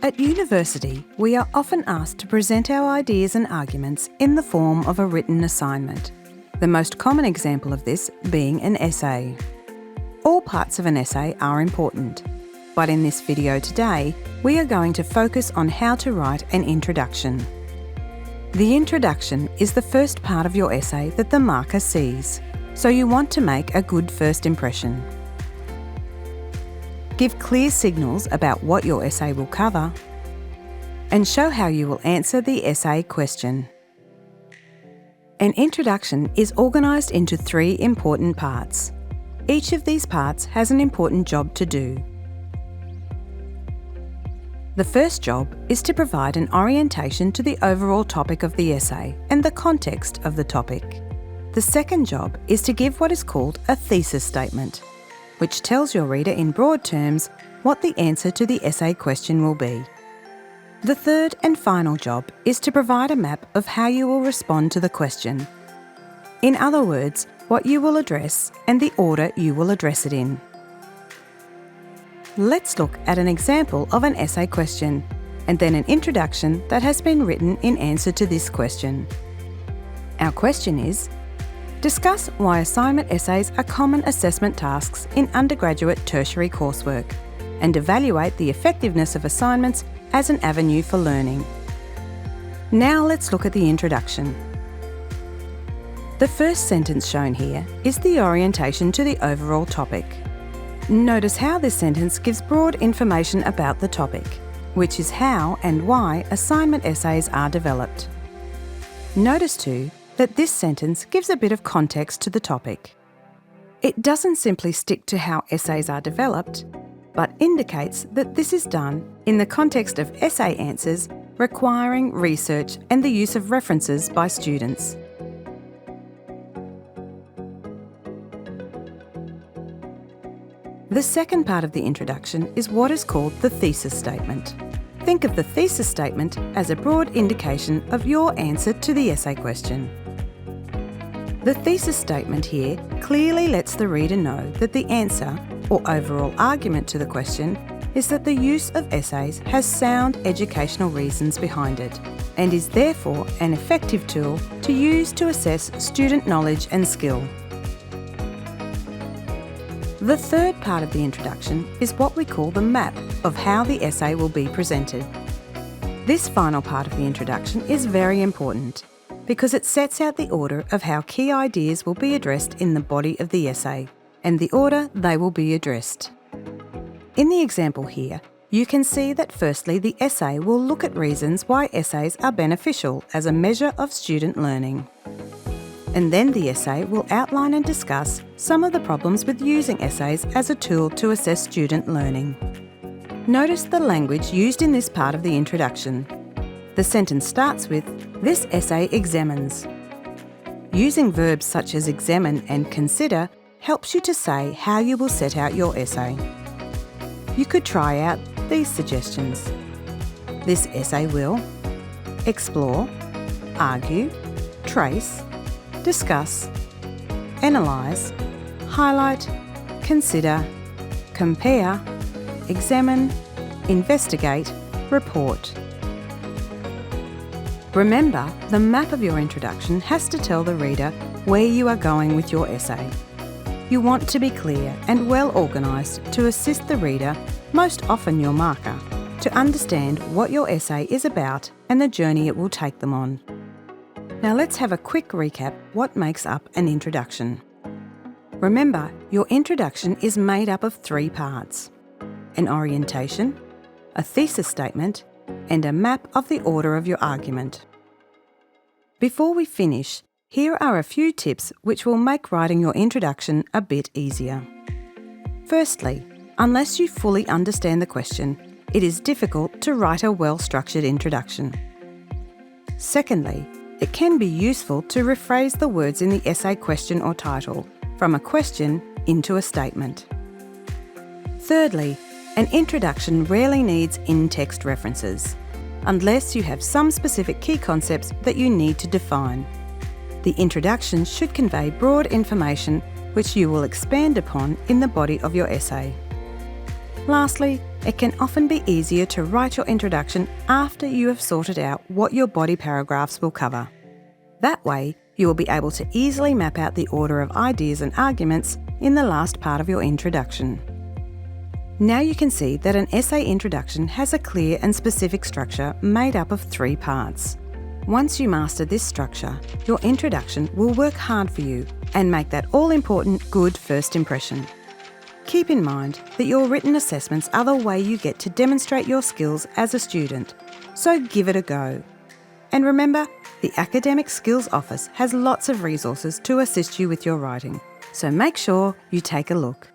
At university, we are often asked to present our ideas and arguments in the form of a written assignment, the most common example of this being an essay. All parts of an essay are important, but in this video today, we are going to focus on how to write an introduction. The introduction is the first part of your essay that the marker sees, so you want to make a good first impression. Give clear signals about what your essay will cover, and show how you will answer the essay question. An introduction is organised into 3 important parts. Each of these parts has an important job to do. The first job is to provide an orientation to the overall topic of the essay and the context of the topic. The second job is to give what is called a thesis statement, which tells your reader in broad terms what the answer to the essay question will be. The third and final job is to provide a map of how you will respond to the question. In other words, what you will address and the order you will address it in. Let's look at an example of an essay question, and then an introduction that has been written in answer to this question. Our question is, discuss why assignment essays are common assessment tasks in undergraduate tertiary coursework, and evaluate the effectiveness of assignments as an avenue for learning. Now let's look at the introduction. The first sentence shown here is the orientation to the overall topic. Notice how this sentence gives broad information about the topic, which is how and why assignment essays are developed. Notice too that this sentence gives a bit of context to the topic. It doesn't simply stick to how essays are developed, but indicates that this is done in the context of essay answers requiring research and the use of references by students. The second part of the introduction is what is called the thesis statement. Think of the thesis statement as a broad indication of your answer to the essay question. The thesis statement here clearly lets the reader know that the answer, or overall argument to the question, is that the use of essays has sound educational reasons behind it, and is therefore an effective tool to use to assess student knowledge and skill. The third part of the introduction is what we call the map of how the essay will be presented. This final part of the introduction is very important, because it sets out the order of how key ideas will be addressed in the body of the essay, and the order they will be addressed. In the example here, you can see that firstly the essay will look at reasons why essays are beneficial as a measure of student learning. And then the essay will outline and discuss some of the problems with using essays as a tool to assess student learning. Notice the language used in this part of the introduction. The sentence starts with, "This essay examines." Using verbs such as examine and consider helps you to say how you will set out your essay. You could try out these suggestions. This essay will explore, argue, trace, discuss, analyse, highlight, consider, compare, examine, investigate, report. Remember, the map of your introduction has to tell the reader where you are going with your essay. You want to be clear and well organised to assist the reader, most often your marker, to understand what your essay is about and the journey it will take them on. Now let's have a quick recap what makes up an introduction. Remember, your introduction is made up of 3 parts: an orientation, a thesis statement, and a map of the order of your argument. Before we finish, here are a few tips which will make writing your introduction a bit easier. Firstly, unless you fully understand the question, it is difficult to write a well-structured introduction. Secondly, it can be useful to rephrase the words in the essay question or title from a question into a statement. Thirdly, an introduction rarely needs in-text references, unless you have some specific key concepts that you need to define. The introduction should convey broad information which you will expand upon in the body of your essay. Lastly, it can often be easier to write your introduction after you have sorted out what your body paragraphs will cover. That way, you will be able to easily map out the order of ideas and arguments in the last part of your introduction. Now you can see that an essay introduction has a clear and specific structure made up of 3 parts. Once you master this structure, your introduction will work hard for you and make that all-important good first impression. Keep in mind that your written assessments are the way you get to demonstrate your skills as a student, so give it a go. And remember, the Academic Skills Office has lots of resources to assist you with your writing, so make sure you take a look.